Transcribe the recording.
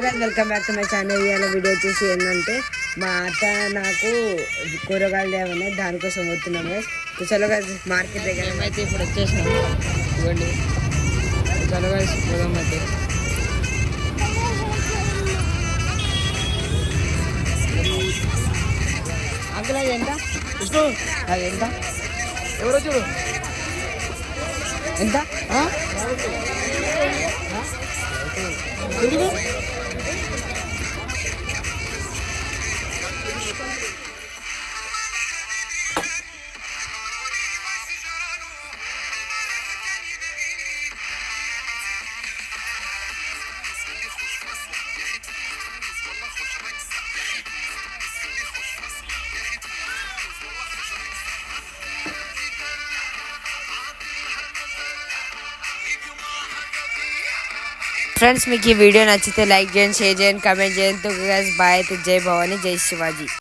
Welcome back to my channel. ఇవాళ video వచ్చేసి ఏంటంటే మా అత్త నాకు కూరగాయలు తేవనే దానికోసం పోతున్నాము. చలోగా మార్కెట్ దగ్గర అయితే ఇప్పుడు వచ్చేసినాము. ఇవ్వండి చలోగా పోదాం. అయితే అంకుల్ అది ఎంత విష్ణు? అది ఎంత? ఎవరో చూడు ఎంత? ఫ్రెండ్స్ మీకు ఈ వీడియో నచ్చితే లైక్ చేయండి, షేర్ చేయండి, కామెంట్ చేయండి. బాయ్. జై భవానీ, జై శివాజీ.